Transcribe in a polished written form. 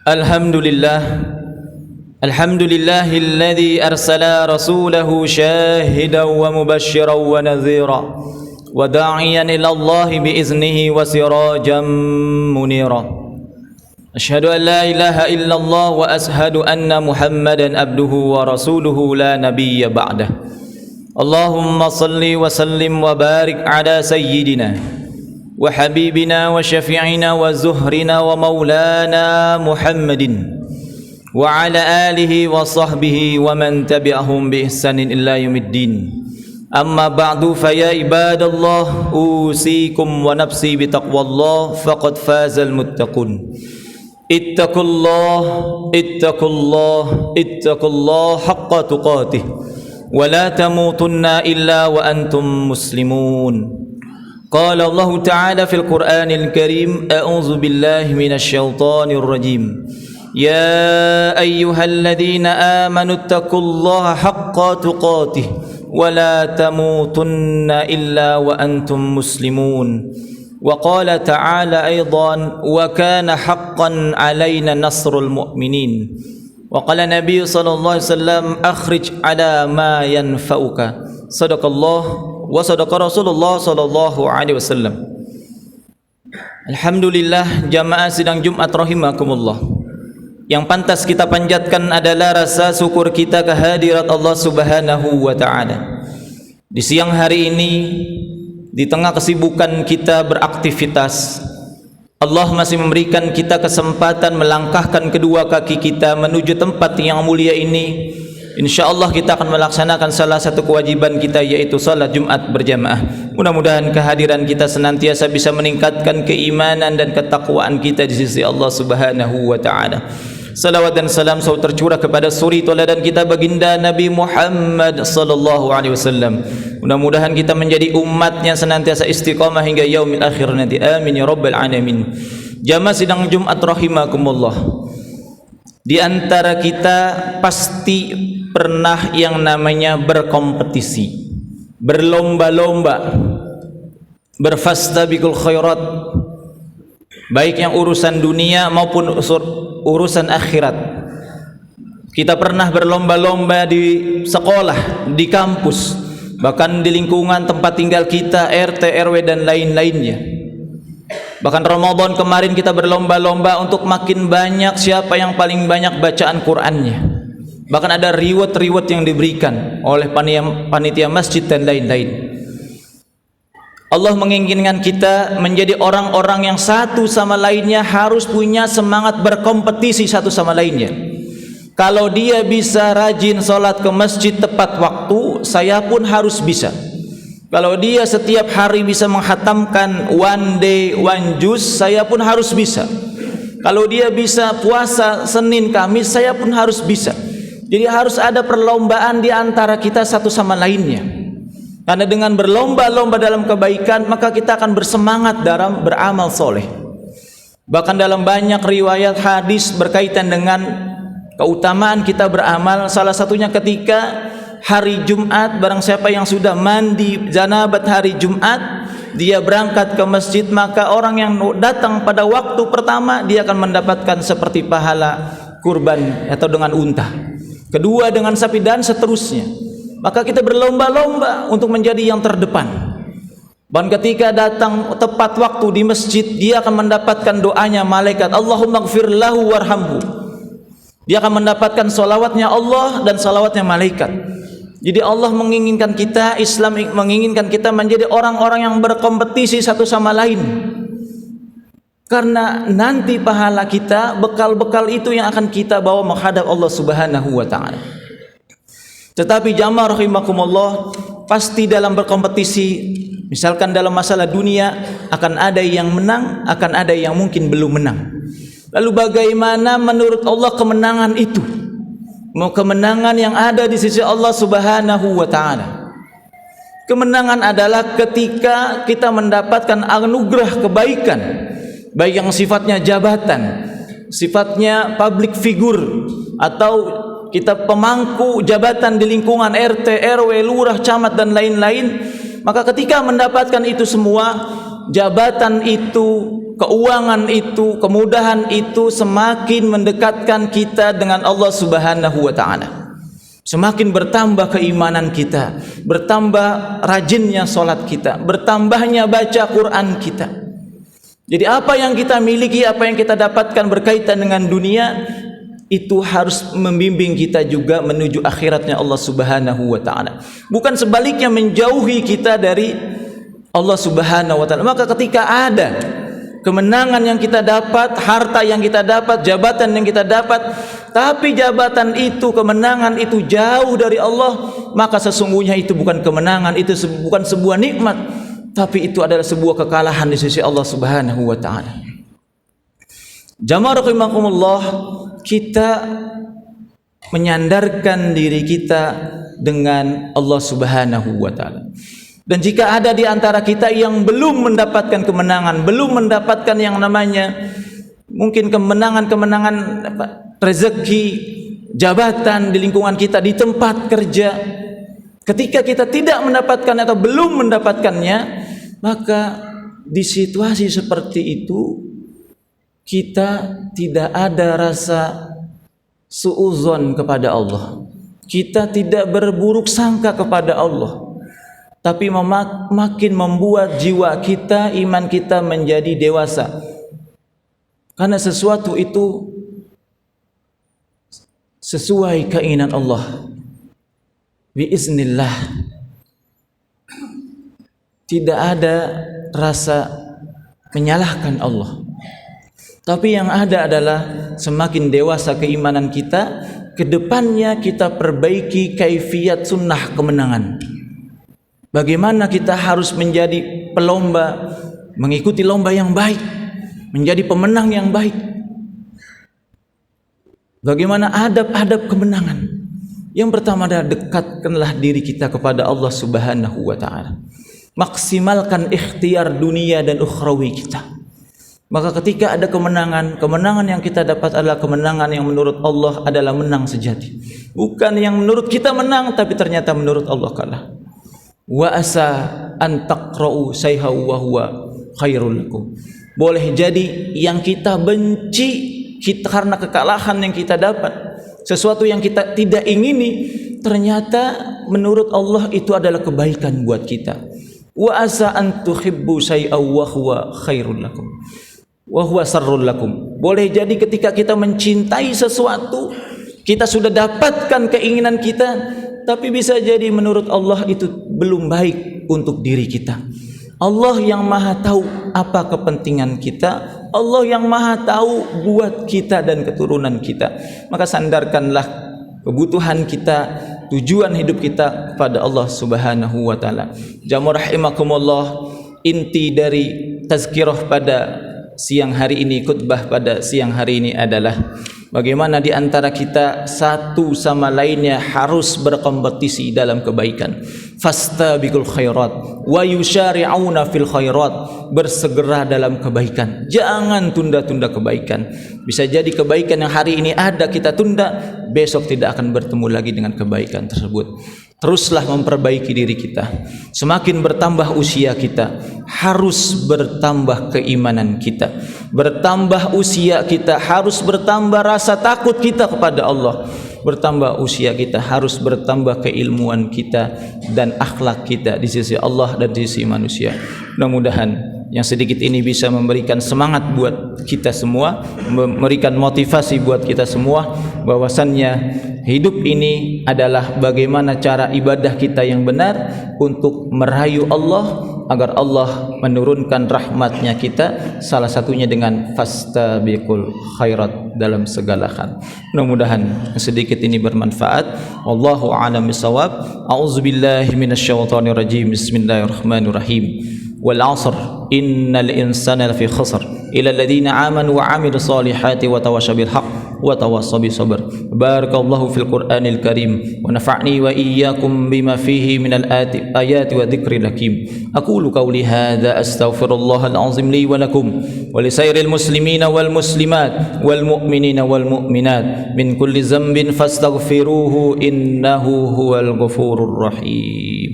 Alhamdulillah, alhamdulillahilladzi arsala rasulahu syahidan wa mubasysyiran wa nadhira wa da'iyan ila Allah biiznihi wa sirajan munira. Asyhadu an la ilaha illallah wa ashhadu anna Muhammadan abduhu wa rasuluhu la nabiyya ba'dah. Allahumma salli wa sallim wa barik ala sayyidina wa habibina wa syafi'ina wa zuhrina wa maulana Muhammadin wa ala alihi wa sahbihi wa man tabi'ahum bi ihsanin ila yaumiddin. Amma ba'du, fa ya ibadallah, usikum wa nafsi bi taqwallah faqad fazal muttaqun. Ittaqullah, ittaqullah, ittaqullah haqqa tuqatih wa la tamutunna illa wa antum muslimun. قال الله تعالى في القرآن الكريم: أعوذ بالله من الشيطان الرجيم. يا أيها الذين آمنوا اتقوا الله حق تقاته ولا تموتن إلا وأنتم مسلمون. وقال تعالى أيضا: وكان حقا علينا نصر المؤمنين. وقال النبي صلى الله عليه وسلم: أخرج على ما ينفعك. صدق الله wa sadaqa Rasulullah sallallahu alaihi wasallam. Alhamdulillah, jamaah sidang Jumat rahimakumullah. Yang pantas kita panjatkan adalah rasa syukur kita kehadirat Allah Subhanahu wa taala. Di siang hari ini, di tengah kesibukan kita beraktivitas, Allah masih memberikan kita kesempatan melangkahkan kedua kaki kita menuju tempat yang mulia ini. InsyaAllah kita akan melaksanakan salah satu kewajiban kita, yaitu salat Jumat berjamaah. Mudah-mudahan kehadiran kita senantiasa bisa meningkatkan keimanan dan ketakwaan kita di sisi Allah Subhanahu wa taala. Salawat dan salam selalu tercurah kepada suri tauladan kita baginda Nabi Muhammad sallallahu alaihi wasallam. Mudah-mudahan kita menjadi umatnya senantiasa istiqamah hingga yaumil akhir nanti. Amin ya rabbal alamin. Jamaah sidang Jumat rahimakumullah. Di antara kita pasti pernah yang namanya berkompetisi, berlomba-lomba, berfastabiqul khairat, baik yang urusan dunia maupun urusan akhirat. Kita pernah berlomba-lomba di sekolah, di kampus, bahkan di lingkungan tempat tinggal kita, RT, RW dan lain-lainnya. Bahkan Ramadan kemarin kita berlomba-lomba untuk makin banyak siapa yang paling banyak bacaan Qur'annya. Bahkan ada reward yang diberikan oleh panitia masjid dan lain-lain. Allah menginginkan kita menjadi orang-orang yang satu sama lainnya harus punya semangat berkompetisi satu sama lainnya. Kalau dia bisa rajin sholat ke masjid tepat waktu, saya pun harus bisa. Kalau dia setiap hari bisa menghatamkan one day one juz, saya pun harus bisa. Kalau dia bisa puasa Senin Kamis, saya pun harus bisa. Jadi harus ada perlombaan di antara kita satu sama lainnya. Karena dengan berlomba-lomba dalam kebaikan, maka kita akan bersemangat dalam beramal soleh. Bahkan dalam banyak riwayat hadis berkaitan dengan keutamaan kita beramal, salah satunya ketika hari Jumat, barang siapa yang sudah mandi janabat hari Jumat, dia berangkat ke masjid, maka orang yang datang pada waktu pertama dia akan mendapatkan seperti pahala kurban atau dengan unta, kedua dengan sapi dan seterusnya. Maka kita berlomba-lomba untuk menjadi yang terdepan. Dan ketika datang tepat waktu di masjid, dia akan mendapatkan doanya malaikat, Allahumma gfir lahu warhamhu. Dia akan mendapatkan salawatnya Allah dan salawatnya malaikat. Jadi Allah menginginkan kita, Islam menginginkan kita menjadi orang-orang yang berkompetisi satu sama lain. Karena nanti pahala kita, bekal-bekal itu yang akan kita bawa menghadap Allah Subhanahu wa taala. Tetapi jamaah rahimakumullah, pasti dalam berkompetisi, misalkan dalam masalah dunia, akan ada yang menang, akan ada yang mungkin belum menang. Lalu bagaimana menurut Allah kemenangan itu? Mau kemenangan yang ada di sisi Allah Subhanahu wa taala. Kemenangan adalah ketika kita mendapatkan anugerah kebaikan, baik yang sifatnya jabatan, sifatnya public figure, atau kita pemangku jabatan di lingkungan RT, RW, lurah, camat dan lain-lain. Maka ketika mendapatkan itu semua, jabatan itu, keuangan itu, kemudahan itu semakin mendekatkan kita dengan Allah Subhanahu wa taala. Semakin bertambah keimanan kita, bertambah rajinnya salat kita, bertambahnya baca Quran kita. Jadi apa yang kita miliki, apa yang kita dapatkan berkaitan dengan dunia, itu harus membimbing kita juga menuju akhiratnya Allah Subhanahu wa taala. Bukan sebaliknya menjauhi kita dari Allah Subhanahu wa taala. Maka ketika ada kemenangan yang kita dapat, harta yang kita dapat, jabatan yang kita dapat, tapi jabatan itu, kemenangan itu jauh dari Allah, maka sesungguhnya itu bukan kemenangan, itu bukan sebuah nikmat, tapi itu adalah sebuah kekalahan di sisi Allah Subhanahu wa taala. Jamaah rahimakumullah, kita menyandarkan diri kita dengan Allah Subhanahu wa taala. Dan jika ada di antara kita yang belum mendapatkan kemenangan, belum mendapatkan yang namanya mungkin kemenangan-kemenangan rezeki, jabatan di lingkungan kita, di tempat kerja, ketika kita tidak mendapatkan atau belum mendapatkannya, maka di situasi seperti itu kita tidak ada rasa suudzon kepada Allah, kita tidak berburuk sangka kepada Allah, tapi makin membuat jiwa kita, iman kita menjadi dewasa. Karena sesuatu itu sesuai keinginan Allah. Biiznillah. Tidak ada rasa menyalahkan Allah. Tapi yang ada adalah semakin dewasa keimanan kita, kedepannya kita perbaiki kaifiyat sunnah kemenangan. Bagaimana kita harus menjadi pelomba, mengikuti lomba yang baik, menjadi pemenang yang baik. Bagaimana adab-adab kemenangan? Yang pertama adalah dekatkanlah diri kita kepada Allah Subhanahu wa taala. Maksimalkan ikhtiar dunia dan ukhrawi kita. Maka ketika ada kemenangan, kemenangan yang kita dapat adalah kemenangan yang menurut Allah adalah menang sejati. Bukan yang menurut kita menang, tapi ternyata menurut Allah kalah. Wa asa an taqra'u sayhahu wa huwa khairul lakum. Boleh jadi yang kita benci kita karena kekalahan yang kita dapat, sesuatu yang kita tidak ingini, ternyata menurut Allah itu adalah kebaikan buat kita. Wa asa an tuhibbu say'aw wa huwa khairul lakum wa huwa sarrul lakum. Boleh jadi ketika kita mencintai sesuatu, kita sudah dapatkan keinginan kita, tapi bisa jadi menurut Allah itu belum baik untuk diri kita. Allah yang maha tahu apa kepentingan kita, Allah yang maha tahu buat kita dan keturunan kita. Maka sandarkanlah kebutuhan kita, tujuan hidup kita kepada Allah Subhanahu wa taala. Jamaah rahimakumullah, inti dari tazkirah pada siang hari ini, khutbah pada siang hari ini adalah bagaimana di antara kita satu sama lainnya harus berkompetisi dalam kebaikan. Fastabiqul khairat wa yusyari'una fil khairat. Bersegera dalam kebaikan. Jangan tunda-tunda kebaikan. Bisa jadi kebaikan yang hari ini ada kita tunda, besok tidak akan bertemu lagi dengan kebaikan tersebut. Teruslah memperbaiki diri kita. Semakin bertambah usia kita, harus bertambah keimanan kita. Bertambah usia kita, harus bertambah rasa takut kita kepada Allah. Bertambah usia kita, harus bertambah keilmuan kita dan akhlak kita di sisi Allah dan di sisi manusia. Mudah-mudahan yang sedikit ini bisa memberikan semangat buat kita semua, memberikan motivasi buat kita semua, bahwasannya hidup ini adalah bagaimana cara ibadah kita yang benar untuk merayu Allah, agar Allah menurunkan rahmatnya kita, salah satunya dengan fastabiqul khairat dalam segala hal. Mudah-mudahan sedikit ini bermanfaat. Wallahu a'lam bishawab. A'udzubillahi minasyaitonir rajim. Bismillahirrahmanirrahim. Wal 'asr innal insana lafi khusr illa alladziina aamanu wa 'amilus solihati wa tawassaw bil haqq wa tawassaw bis sabr. Barakallahu fil Qur'anil Karim wa nafa'ni wa iyyakum bima fihi minal ayati wa dzikril hakim. Aqulu qawli hadza astaghfirullahal 'azim li wa lakum wa lisairil muslimina wal muslimat wal mu'minina wal mu'minat min kulli dhanbin fastaghfiruhu innahu huwal ghafurur rahim.